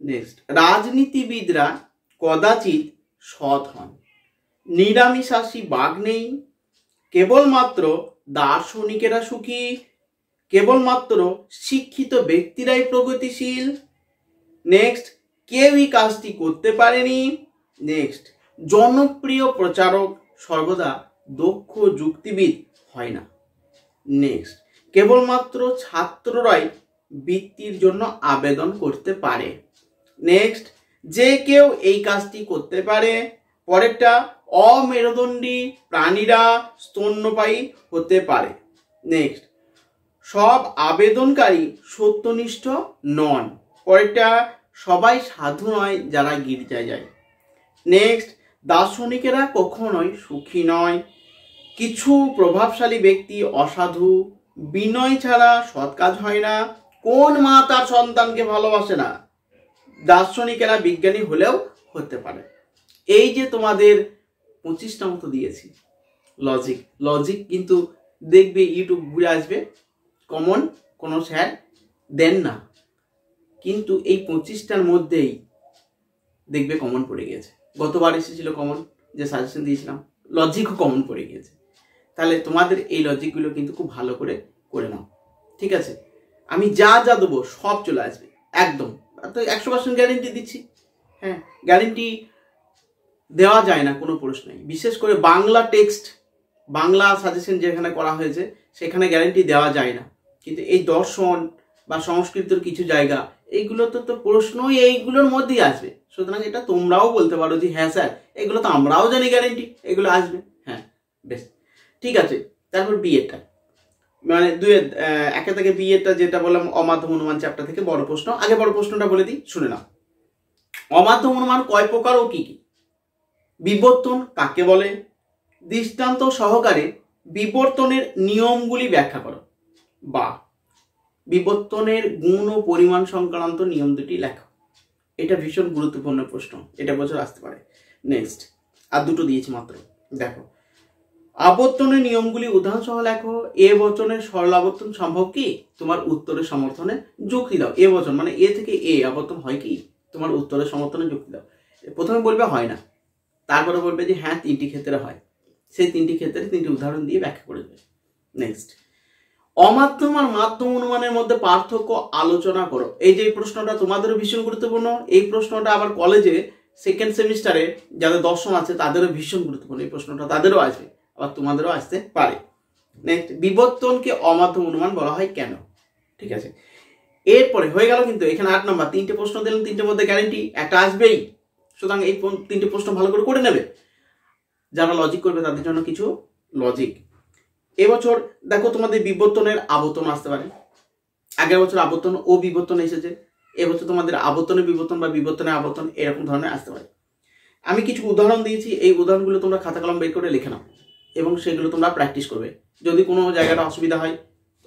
Next, রাজনীতিবিদরা কদাচিৎ সৎ হন, নিরামিষাশী বাঘ নেই, কেবলমাত্র দার্শনিকেরা সুখী, কেবলমাত্র শিক্ষিত ব্যক্তিরাই প্রগতিশীল। নেক্সট, কেউই কাজটি করতে পারেনি। নেক্সট, জনপ্রিয় প্রচারক সর্বদা দক্ষ যুক্তিবিদ হয় না। নেক্সট, কেবলমাত্র ছাত্ররাই বৃত্তির জন্য আবেদন করতে পারে। নেক্সট, যে কেউ এই কাজটি করতে পারে। পরেরটা, অমেরুদণ্ডী প্রাণীরা স্তন্যপায়ী হতে পারে। নেক্সট, সব আবেদনকারী সত্যনিষ্ঠ নন। পরেরটা, সবাই সাধু নয় যারা গির্জায় যায়। নেক্সট, দার্শনিকেরা কখনোই সুখী নয়, কিছু প্রভাবশালী ব্যক্তি অসাধু, বিনয় ছাড়া সৎ কাজ হয় না, কোন মা তার সন্তানকে ভালোবাসে না, দার্শনিকেরা বিজ্ঞানী হলেও হতে পারে। এই যে তোমাদের 25টা মতো দিয়েছি লজিক কিন্তু দেখবে ইউটিউব ঘুরে আসবে, কমন কোনো স্যার দেন না, কিন্তু এই 25টার মধ্যেই দেখবে কমন পড়ে গিয়েছে। গতবার এসেছিল কমন, যে সাজেশন দিয়েছিলাম, লজিকও কমন পড়ে গিয়েছে। তাহলে তোমাদের এই লজিকগুলো কিন্তু খুব ভালো করে করে নাও, ঠিক আছে? আমি যা যা দেবো সব চলে আসবে একদম, তো 100% গ্যারেন্টি দিচ্ছি। হ্যাঁ, গ্যারেন্টি দেওয়া যায় না কোনো প্রশ্নেই, বিশেষ করে বাংলা টেক্সট, বাংলা সাজেশন যেখানে করা হয়েছে সেখানে গ্যারেন্টি দেওয়া যায় না, কিন্তু এই দর্শন বা সংস্কৃতের কিছু জায়গা এইগুলো তো প্রশ্নই এইগুলোর মধ্যেই আসবে। সুতরাং এটা তোমরাও বলতে পারো যে হ্যাঁ স্যার এগুলো তো আমরাও জানি গ্যারেন্টি এগুলো আসবে। হ্যাঁ বেশ, ঠিক আছে। তারপর বিএডটা, মানে একে থেকে বিএডটা যেটা বললাম অমাধ্যম অনুমান চ্যাপ্টার থেকে বড় প্রশ্ন। আগে বড় প্রশ্নটা বলে দিই, শুনে নাও। অমাধ্যম অনুমান কয় প্রকার ও কি কি? বিবর্তন কাকে বলে? দৃষ্টান্ত সহকারে বিবর্তনের নিয়মগুলি ব্যাখ্যা করো। বা বিবর্তনের গুণ ও পরিমাণ সংক্রান্ত নিয়ম দুটি লেখো। এটা ভীষণ গুরুত্বপূর্ণ প্রশ্ন, এটা বছর আসতে পারে। নেক্সট, আর দুটো দিয়েছি মাত্র, দেখো। আবর্তনের নিয়মগুলি উদাহরণ সহ লেখো। এ বচনের সরল আবর্তন সম্ভব কি? তোমার উত্তরের সমর্থনে যুক্তি দাও। এ বচন মানে এ থেকে এ আবর্তন হয় কি? তোমার উত্তরের সমর্থনে যুক্তি দাও। প্রথমে বলবে হয় না, তারপরে বলবে যে হ্যাঁ 3টি ক্ষেত্রে হয়, সেই 3টি ক্ষেত্রে 3টি উদাহরণ দিয়ে ব্যাখ্যা করে দেবে। নেক্সট, অমাধ্যম আর মাধ্যম অনুমানের মধ্যে পার্থক্য আলোচনা করো। এই যে প্রশ্নটা তোমাদেরও ভীষণ গুরুত্বপূর্ণ। এই প্রশ্নটা আবার কলেজে সেকেন্ড সেমিস্টারে যাদের দর্শন আছে তাদেরও ভীষণ গুরুত্বপূর্ণ। এই প্রশ্নটা তাদেরও আসবে, আবার তোমাদেরও আসতে পারে। নেক্সট, বিবর্তনকে অমাধ্যম অনুমান বলা হয় কেন? ঠিক আছে, এরপরে হয়ে গেল। কিন্তু এখানে 8 নম্বর 3টে প্রশ্ন দিলাম, 3টের মধ্যে গ্যারেন্টি একটা আসবেই। সুতরাং এই 3টে প্রশ্ন ভালো করে নেবে। যারা লজিক করবে তাদের জন্য কিছু লজিক। এবছর দেখো তোমাদের বিবর্তনের আবর্তন আসতে পারে। আগের বছর আবর্তন ও বিবর্তন এসেছে, এবছর তোমাদের আবর্তনের বিবর্তন বা বিবর্তনের আবর্তন এরকম ধরনের আসতে পারে। আমি কিছু উদাহরণ দিয়েছি, এই উদাহরণগুলো তোমরা খাতা কলম বের করে লিখে নাও এবং সেগুলো তোমরা প্র্যাকটিস করবে। যদি কোনো জায়গাটা অসুবিধা হয়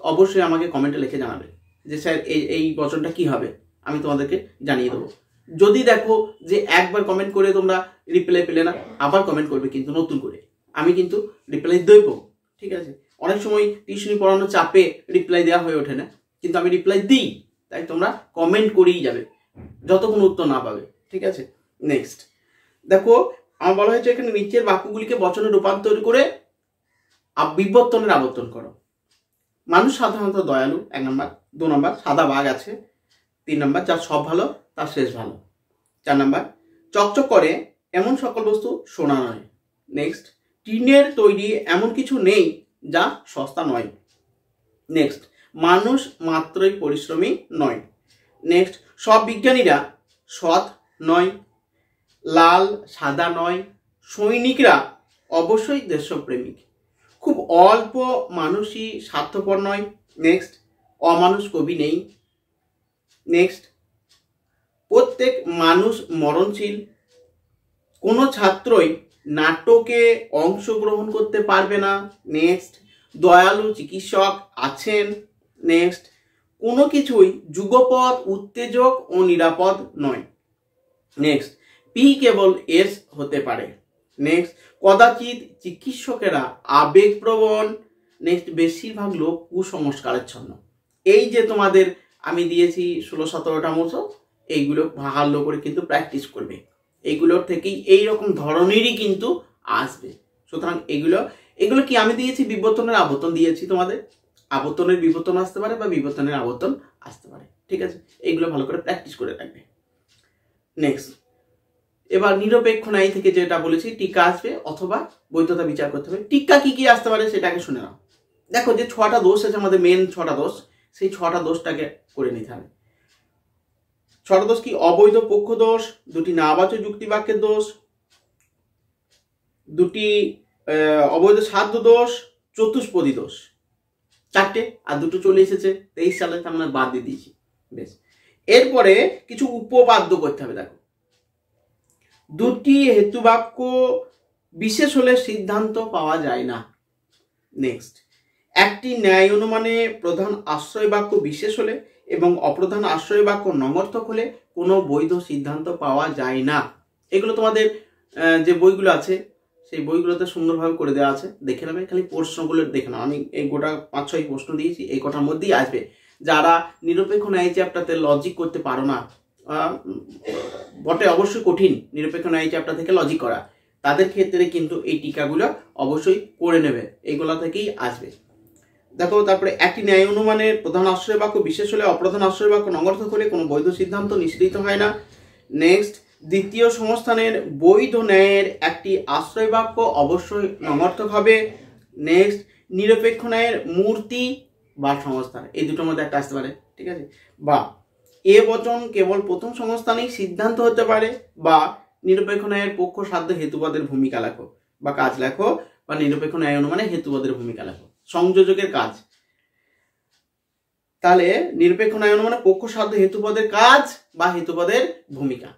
অবশ্যই আমাকে কমেন্টে লিখে জানাবে যে স্যার এই বচনটা কি হবে, আমি তোমাদেরকে জানিয়ে দেবো। যদি দেখো যে একবার কমেন্ট করে তোমরা রিপ্লাই পেলে না, আবার কমেন্ট করবে কিন্তু নতুন করে, আমি কিন্তু রিপ্লাই দেবো। ঠিক আছে, অনেক সময় টিউশনি পড়ানোর চাপে রিপ্লাই দেওয়া হয়ে ওঠে না, কিন্তু আমি রিপ্লাই দিই, তাই তোমরা কমেন্ট করেই যাবে যতক্ষণ উত্তর না পাবে। ঠিক আছে, নেক্সট দেখো আমার বলা হয়েছে এখানে নিচের বাক্যগুলিকে বচনে রূপান্তর করে বিবর্তনের আবর্তন করো। মানুষ সাধারণত দয়ালু, 1 নম্বর। 2 নম্বর, সাদা বাঘ আছে। 3 নম্বর, যার সব ভালো তার শেষ ভালো। 4 নম্বর, চকচক করে এমন সকল বস্তু সোনা নয়। নেক্সট, টিনের তৈরি এমন কিছু নেই যা সস্তা নয়। নেক্সট, মানুষ মাত্রই পরিশ্রমী নয়। নেক্সট, সব বিজ্ঞানীরা সৎ নয়। লাল সাদা নয়। সৈনিকরা অবশ্যই দেশপ্রেমিক। খুব অল্প মানুষই স্বার্থপর নয়। নেক্সট, অমানুষ কবি নেই। নেক্সট, প্রত্যেক মানুষ মরণশীল। কোনো ছাত্রই নাটকে অংশগ্রহণ করতে পারবে না। নেক্সট, দয়ালু চিকিৎসক আছেন। নেক্সট, কোনো কিছুই যুগপৎ উত্তেজক ও নিরাপদ নয়। নেক্সট, পি কেবল এস হতে পারে। নেক্সট, কদাচিৎ চিকিৎসকেরা আবেগপ্রবণ। নেক্সট, বেশিরভাগ লোক কুসংস্কারাচ্ছন্ন। এই যে তোমাদের আমি দিয়েছি 16-17টা মতো, এইগুলো ভালো করে কিন্তু প্র্যাকটিস করবে, এইগুলোর থেকেই এইরকম ধরনেরই কিন্তু আসবে। সুতরাং এগুলো কি আমি দিয়েছি, বিবর্তনের আবর্তন দিয়েছি তোমাদের, আবর্তনের বিবর্তন আসতে পারে বা বিবর্তনের আবর্তন আসতে পারে, ঠিক আছে? এইগুলো ভালো করে প্র্যাকটিস করে রাখবে। নেক্সট, এবার নিরপেক্ষ ন্যায় থেকে যেটা বলেছি টিকা আসবে অথবা বৈধতা বিচার করতে হবে। টিকা কি কি আসতে পারে সেটাকে শুনে নাও। দেখো যে 6টা দোষ আছে আমাদের, মেন 6টা দোষ, সেই 6টা দোষটাকে করে নিতে হবে। 6টা দোষ কি? অবৈধ পক্ষ দোষ, 2টি নাবাচক যুক্তিবাক্যের দোষ, 2টি অবৈধ সাধ্য দোষ, চতুষ্পদী দোষ, 4টে, আর 2টো চলে এসেছে 23 সালে, আমরা বাদ দিয়ে দিয়েছি। বেশ, এরপরে কিছু উপপাদ্য করতে হবে। দেখো, 2টি হেতুবাক্য বিশেষ হলে সিদ্ধান্ত পাওয়া যায় না। নেক্সট, একটি ন্যায় অনুমানে প্রধান আশ্রয় বাক্য বিশেষ হলে এবং অপ্রধান আশ্রয় বাক্য নমর্থক হলে কোনো বৈধ সিদ্ধান্ত পাওয়া যায় না। এগুলো তোমাদের যে বইগুলো আছে সেই বইগুলোতে সুন্দরভাবে করে দেওয়া আছে, দেখে নেবে। খালি প্রশ্নগুলো দেখে নাও, আমি এই গোটা 5-6 প্রশ্ন দিয়েছি, এই কটার মধ্যেই আসবে। যারা নিরপেক্ষ ন্যায় চ্যাপ্টারতে লজিক করতে পারো না, বটে অবশ্যই কঠিন নিরপেক্ষ ন্যায় চ্যাপ্টার থেকে লজিক করা, তাদের ক্ষেত্রে কিন্তু এই টিকাগুলো অবশ্যই করে নেবে, এইগুলা থেকেই আসবে। দেখো, তারপরে একটি ন্যায় অনুমানের প্রধান আশ্রয় বাক্য বিশেষ হলে অপ্রধান আশ্রয় বাক্য নমর্থক হলে কোনো বৈধ সিদ্ধান্ত নিশ্চিত হয় না। নেক্সট, দ্বিতীয় সংস্থানের বৈধ ন্যায়ের একটি আশ্রয় বাক্য অবশ্যই নমর্থক হবে। নেক্সট, নিরপেক্ষ ন্যায়ের মূর্তি বা সংস্থান, এই দুটোর মধ্যে একটা আসতে পারে, ঠিক আছে? বা এ বচন কেবল প্রথম সংস্থানেই সিদ্ধান্ত হতে পারে, বা নিরপেক্ষ ন্যায়ের পক্ষ সাধ্য হেতুবাদের ভূমিকা লেখো বা কাজ লেখো, বা নিরপেক্ষ ন্যায় অনুমানে হেতুবাদের ভূমিকা লেখো, সংযোজকের কাজ। তাহলে নিরপেক্ষ ন্যায় অনুমানে পক্ষ সাধ্য হেতুপদের কাজ বা হেতুপদের ভূমিকা,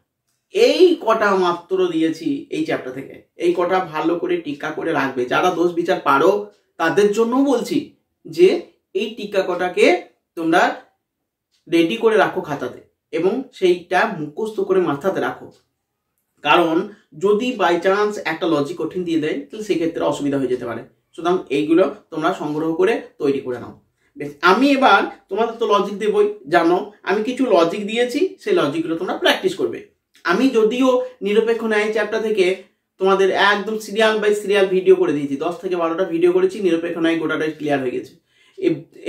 এই কটা মাত্র দিয়েছি এই চ্যাপ্টার থেকে। এই কটা ভালো করে টিকা করে রাখবে। যারা দোষ বিচার পারো তাদের জন্য বলছি যে এই টিকা কটাকে তোমরা রেডি করে রাখো খাতাতে এবং সেইটা মুখস্থ করে মাথাতে রাখো। কারণ যদি বাই চান্স একটা লজিক কঠিন দিয়ে দেয় তাহলে সেক্ষেত্রে অসুবিধা হয়ে যেতে পারে। সুতরাং এইগুলো তোমরা সংগ্রহ করে তৈরি করে নাও। বেশ, আমি এবার তোমাদের তো লজিক দেবই, জানো আমি কিছু লজিক দিয়েছি, সেই লজিকগুলো তোমরা প্র্যাকটিস করবে। আমি যদিও নিরপেক্ষ ন্যায় চ্যাপ্টার থেকে তোমাদের একদম সিরিয়াল বাই সিরিয়াল ভিডিও করে দিয়েছি, 10 থেকে 12টা ভিডিও করেছি, নিরপেক্ষ ন্যায় গোটাটাই ক্লিয়ার হয়ে গেছে।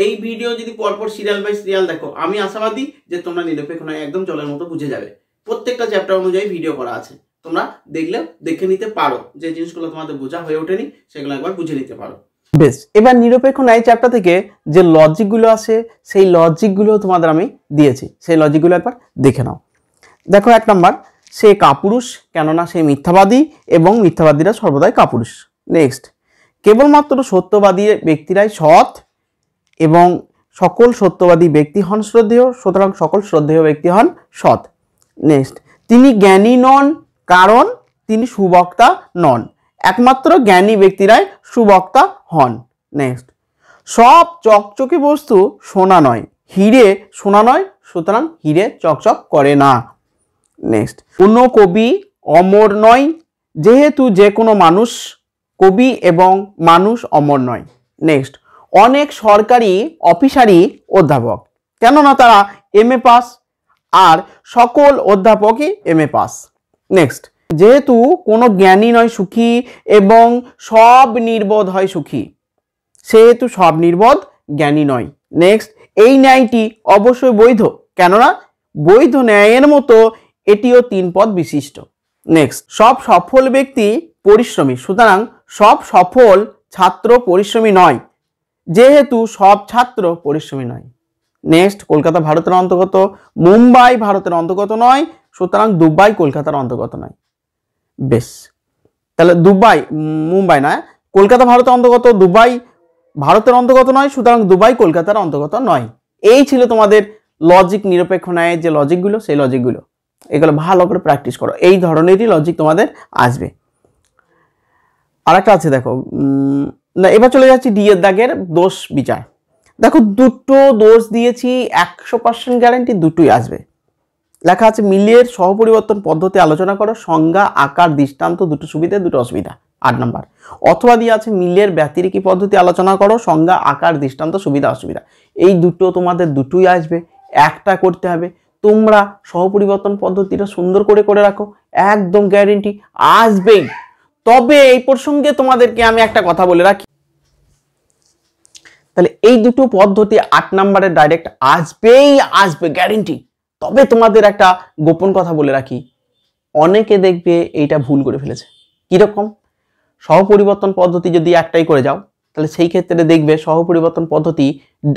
এই ভিডিও যদি পরপর সিরিয়াল বাই সিরিয়াল দেখো, আমি আশাবাদী যে তোমরা নিরপেক্ষ ন্যায় একদম জলের মতো বুঝে যাবে। প্রত্যেকটা চ্যাপ্টার অনুযায়ী ভিডিও করা আছে, তোমরা দেখলে দেখে নিতে পারো। যে জিনিসগুলো তোমাদের বোঝা হয়ে ওঠেনি সেগুলো একবার বুঝে নিতে পারো। বেশ, এবার নিরপেক্ষ ন্যায় চ্যাপ্টার থেকে যে লজিকগুলো আছে সেই লজিকগুলো তোমাদের আমি দিয়েছি, সেই লজিকগুলো একবার দেখে নাও। দেখো, 1 নম্বর, সে কাপুরুষ কেননা সে মিথ্যাবাদী এবং মিথ্যাবাদীরা সর্বদাই কাপুরুষ। নেক্সট, কেবলমাত্র সত্যবাদী ব্যক্তিরাই সৎ এবং সকল সত্যবাদী ব্যক্তি হন শ্রদ্ধেয়, সুতরাং সকল শ্রদ্ধেয় ব্যক্তি হন সৎ। নেক্সট, তিনি জ্ঞানী নন কারণ তিনি সুবক্তা নন, একমাত্র জ্ঞানী ব্যক্তিরাই সুবক্তা হন। নেক্সট, সব চকচকে বস্তু সোনা নয়, হিরে সোনা নয়, সুতরাং হিরে চকচক করে না। নেক্সট, কোনো কবি অমর নয়, যেহেতু যে কোনো মানুষ কবি এবং মানুষ অমর নয়। নেক্সট, অনেক সরকারি অফিসারই অধ্যাপক, কেননা তারা MA পাস, আর সকল অধ্যাপকই MA পাস। নেক্সট, যেহেতু কোনো জ্ঞানী নয় সুখী এবং সব নির্বোধ হয় সুখী, সেহেতু সব নির্বোধ জ্ঞানী নয়। নেক্সট, এই ন্যায়টি অবশ্যই বৈধ, কেননা বৈধ ন্যায়ের মতো এটিও 3 পদ বিশিষ্ট। নেক্সট, সব সফল ব্যক্তি পরিশ্রমী, সুতরাং সব সফল ছাত্র পরিশ্রমী নয়, যেহেতু সব ছাত্র পরিশ্রমী নয়। নেক্সট, কলকাতা ভারতের অন্তর্গত, মুম্বাই ভারতের অন্তর্গত নয়, সুতরাং দুবাই কলকাতার অন্তর্গত নয়। বেশ, তাহলে দুবাই মুম্বাই নয়, কলকাতা ভারতের অন্তর্গত, দুবাই ভারতের অন্তর্গত নয়, সুতরাং দুবাই কলকাতার অন্তর্গত নয়। এই ছিল তোমাদের লজিক, নিরপেক্ষ ন্যায়ের যে লজিকগুলো সেই লজিকগুলো, এগুলো ভালো করে প্র্যাকটিস করো, এই ধরনেরই লজিক তোমাদের আসবে। আরেকটা আছে দেখো, না এবার চলে যাচ্ছি ডি এর দাগের দোষ বিচার। দেখো, দুটো দোষ দিয়েছি, 100% গ্যারান্টি দুটোই আসবে। লেখা আছে মিলের সহপরিবর্তন পদ্ধতি আলোচনা করো, সংজ্ঞা আকার দৃষ্টান্ত, দুটো সুবিধা দুটো অসুবিধা। 8 নম্বর, অথবা দিয়ে আছে মিলের ব্যতিরেকি পদ্ধতি আলোচনা করো, সংজ্ঞা আকার দৃষ্টান্ত সুবিধা অসুবিধা। এই দুটো তোমাদের দুটোই আসবে, একটা করতে হবে। তোমরা সহপরিবর্তন পদ্ধতিটা সুন্দর করে রাখো, একদম গ্যারেন্টি আসবেই। তবে এই প্রসঙ্গে তোমাদেরকে আমি একটা কথা বলে রাখি, তাহলে এই দুটো পদ্ধতি 8 নম্বরের ডাইরেক্ট আসবে গ্যারেন্টি। তবে তোমাদের একটা গোপন কথা বলে রাখি, অনেকে দেখবে এইটা ভুল করে ফেলেছে। কিরকম? সহপরিবর্তন পদ্ধতি যদি একটাই করে যাও, তাহলে সেই ক্ষেত্রে দেখবে সহপরিবর্তন পদ্ধতি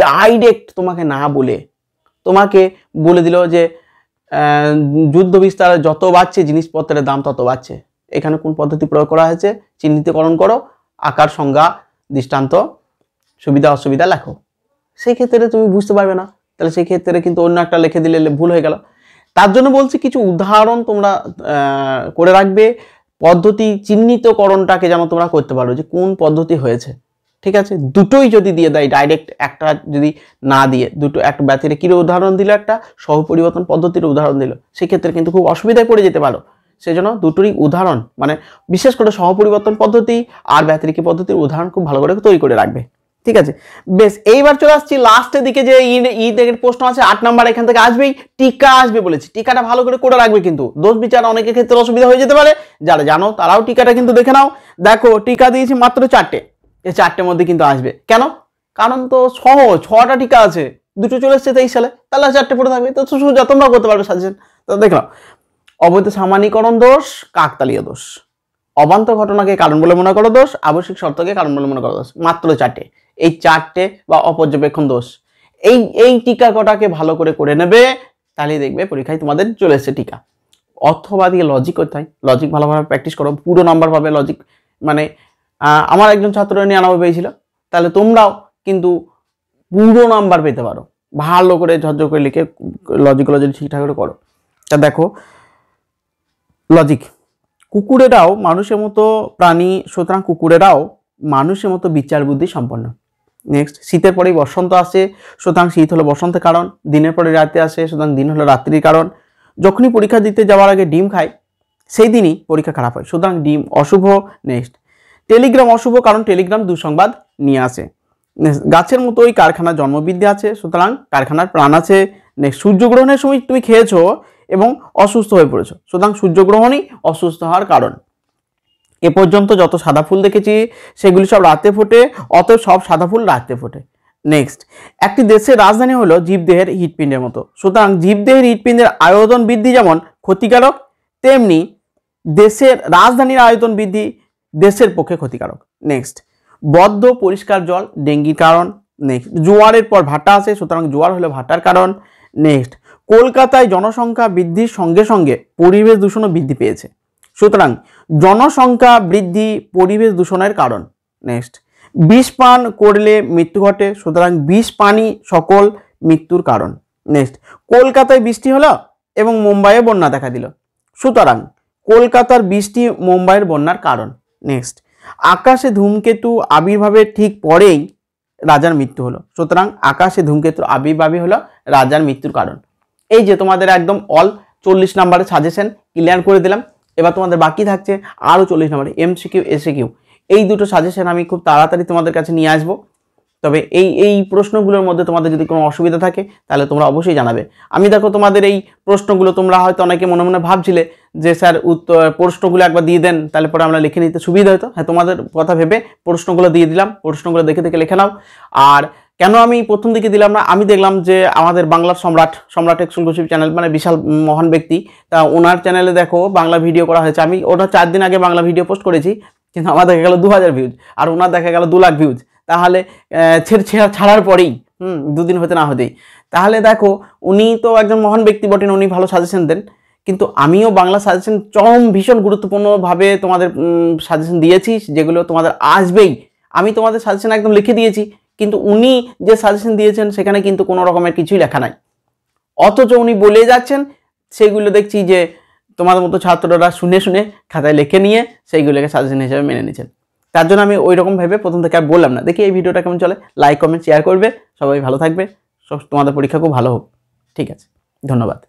ডাইরেক্ট তোমাকে না বলে তোমাকে বলে দিল যে যুদ্ধ বিস্তার যত বাড়ছে জিনিসপত্রের দাম তত বাড়ছে, এখানে কোন পদ্ধতি প্রয়োগ করা হয়েছে চিহ্নিতকরণ করো, আকার সংজ্ঞা দৃষ্টান্ত সুবিধা অসুবিধা লেখো। সেই ক্ষেত্রে তুমি বুঝতে পারবে না, তাহলে সেই ক্ষেত্রে কিন্তু অন্য একটা লিখে দিলে ভুল হয়ে গেল। তার জন্য বলছি কিছু উদাহরণ তোমরা করে রাখবে, পদ্ধতি চিহ্নিতকরণটাকে যেন তোমরা করতে পারো যে কোন পদ্ধতি হয়েছে। ঠিক আছে, দুটোই যদি দিয়ে দেয় ডাইরেক্ট, একটা যদি না দিয়ে দুটো একটা ব্যতিরে কির উদাহরণ দিল, একটা সহপরিবর্তন পদ্ধতির উদাহরণ দিল, সেক্ষেত্রে কিন্তু খুব অসুবিধায় পড়ে যেতে পারো। সেজন্য দুটোরই উদাহরণ মানে বিশেষ করে সহপরিবর্তন পদ্ধতি আর ব্যতিরিকী পদ্ধতির উদাহরণ খুব ভালো করে তৈরি করে রাখবে। ঠিক আছে, বেশ, এইবার চলে আসছি লাস্টের দিকে যে ঈদের প্রশ্ন আছে 8 নাম্বার, এখান থেকে আসবেই টিকা আসবে বলেছি। টিকাটা ভালো করে রাখবে, কিন্তু দোষ বিচার অনেকের ক্ষেত্রে অসুবিধা হয়ে যেতে পারে, যারা জানো তারাও টিকাটা কিন্তু দেখে নাও। দেখো টিকা দিয়েছি মাত্র 4টে, এই 4টের মধ্যে কিন্তু আসবে। কেন? কারণ তো সহজ, 6টা টিকা আছে, দুটো চলে এসছে 23 সালে, তাহলে 4টে পড়ে থাকবে, তো সোজা তোমরা করতে পারবে সাজেশন। তো দেখলাম অবৈধ সামান্যীকরণ দোষ, কাকতালীয় দোষ, অবান্তর ঘটনাকে কারণ বলে মনে করো দোষ, আবশ্যিক শর্তকে কারণ বলে মনে করো দোষ, মাত্র 4টে। এই 4টে বা অপর্যবেক্ষণ দোষ, এই টিকা কটাকে ভালো করে নেবে, তাহলে দেখবে পরীক্ষায় তোমাদের চলে এসছে টিকা। অথবা দিয়ে লজিক করতে হয়, লজিক ভালোভাবে প্র্যাকটিস করো, পুরো নাম্বার পাবে লজিক। মানে আমার একজন ছাত্র 99 পেয়েছিল, তাহলে তোমরাও কিন্তু পুরো নাম্বার পেতে পারো, ভালো করে ঝরঝর করে লিখে লজিকগুলো যদি ঠিকঠাক করে করো। তা দেখো লজিক, কুকুরেরাও মানুষের মতো প্রাণী, সুতরাং কুকুরেরাও মানুষের মতো বিচার বুদ্ধি সম্পন্ন। নেক্সট, শীতের পরেই বসন্ত আসে, সুতরাং শীত হলো বসন্তের কারণ। দিনের পরে রাতে আসে, সুতরাং দিন হলো রাত্রির কারণ। যখনই পরীক্ষা দিতে যাওয়ার আগে ডিম খায়, সেই দিনই পরীক্ষা খারাপ হয়, সুতরাং ডিম অশুভ। নেক্সট, টেলিগ্রাম অশুভ, কারণ টেলিগ্রাম দুঃসংবাদ নিয়ে আসে। গাছের মতোই কারখানার জন্মবৃদ্ধি আছে, সুতরাং কারখানার প্রাণ আছে। নেক্সট, সূর্যগ্রহণের সময় তুমি খেয়েছো এবং অসুস্থ হয়ে পড়েছো, সুতরাং সূর্যগ্রহণই অসুস্থ হওয়ার কারণ। এ পর্যন্ত যত সাদা ফুল দেখেছি সেগুলি সব রাতে ফোটে, অতএব সব সাদা ফুল রাতে ফোটে। নেক্সট, একটি দেশের রাজধানী হলো জীবদেহের হৃৎপিণ্ডের মতো, সুতরাং জীবদেহের হৃৎপিণ্ডের আয়তন বৃদ্ধি যেমন ক্ষতিকারক, তেমনি দেশের রাজধানীর আয়তন বৃদ্ধি দেশের পক্ষে ক্ষতিকারক। নেক্সট, বদ্ধ পরিষ্কার জল ডেঙ্গির কারণ। নেক্সট, জোয়ারের পর ভাটা আসে, সুতরাং জোয়ার হলো ভাটার কারণ। নেক্সট, কলকাতায় জনসংখ্যা বৃদ্ধির সঙ্গে সঙ্গে পরিবেশ দূষণও বৃদ্ধি পেয়েছে, সুতরাং জনসংখ্যা বৃদ্ধি পরিবেশ দূষণের কারণ। নেক্সট, বিষ পান করলে মৃত্যু ঘটে, সুতরাং বিষ পানই সকল মৃত্যুর কারণ। নেক্সট, কলকাতায় বৃষ্টি হলো এবং মুম্বাইয়ে বন্যা দেখা দিল, সুতরাং কলকাতার বৃষ্টি মুম্বাইয়ের বন্যার কারণ। নেক্সট, আকাশে ধূমকেতু আবির্ভাবের ঠিক পরেই রাজার মৃত্যু হলো, সুতরাং আকাশে ধূমকেতু আবির্ভাবই হলো রাজার মৃত্যুর কারণ। এই যে তোমাদের একদম অল 40 নম্বরের সাজেশন ক্লিয়ার করে দিলাম। এবার তোমাদের বাকি থাকছে আরও 40 নম্বরে এমসিকিউ এসিকিউ। এই দুটো সাজেশন আমি খুব তাড়াতাড়ি তোমাদের কাছে নিয়ে আসবো। তবে এই প্রশ্নগুলোর মধ্যে তোমাদের যদি কোনো অসুবিধা থাকে তাহলে তোমরা অবশ্যই জানাবে। আমি দেখো তোমাদের এই প্রশ্নগুলো তোমরা হয়তো অনেকে মনে মনে ভাবছিলে যে স্যার উত্তর প্রশ্নগুলো একবার দিয়ে দেন, তাহলে পরে আমরা লিখে নিতে সুবিধা হতো। হ্যাঁ, তোমাদের কথা ভেবে প্রশ্নগুলো দিয়ে দিলাম, প্রশ্নগুলো দেখে লিখে নাও। আর কেন আমি প্রথম দিকে দিলাম না, আমি দেখলাম যে আমাদের বাংলার সম্রাট এক্সক্লুসিভ চ্যানেল, মানে বিশাল মহান ব্যক্তি, তা ওনার চ্যানেলে দেখো বাংলা ভিডিও করা হয়েছে। আমি ওটা 4 দিন আগে বাংলা ভিডিও পোস্ট করেছি, কিন্তু আমার দেখা গেল 2000 ভিউজ, আর ওনার দেখা গেল 2 লাখ ভিউজ। তাহলে ছাড়ার পরেই 2 দিন হতে না হতেই, তাহলে দেখো উনি তো একজন মহান ব্যক্তি বটেন, উনি ভালো সাজেশন দেন। কিন্তু আমিও বাংলা সাজেশন ভীষণ গুরুত্বপূর্ণভাবে তোমাদের সাজেশন দিয়েছি, যেগুলো তোমাদের আসবেই। আমি তোমাদের সাজেশন একদম লিখে দিয়েছি, কিন্তু উনি যে সাজেশন দিয়েছেন সেখানে কিন্তু কোনো রকমের কিছুই লেখা নাই, অথচ উনি বলে যাচ্ছেন। সেইগুলো দেখছি যে তোমাদের মতো ছাত্ররা শুনে খাতায় লিখে নিয়ে সেইগুলোকে সাজেশন হিসেবে মেনে নিচ্ছেন। তার জন্য আমি ওই রকম ভেবে প্রথম থেকে আর বললাম না। দেখি এই ভিডিওটা কেমন চলে, লাইক কমেন্ট শেয়ার করবে, সবাই ভালো থাকবে, তোমাদের পরীক্ষা খুব ভালো হোক। ঠিক আছে, ধন্যবাদ।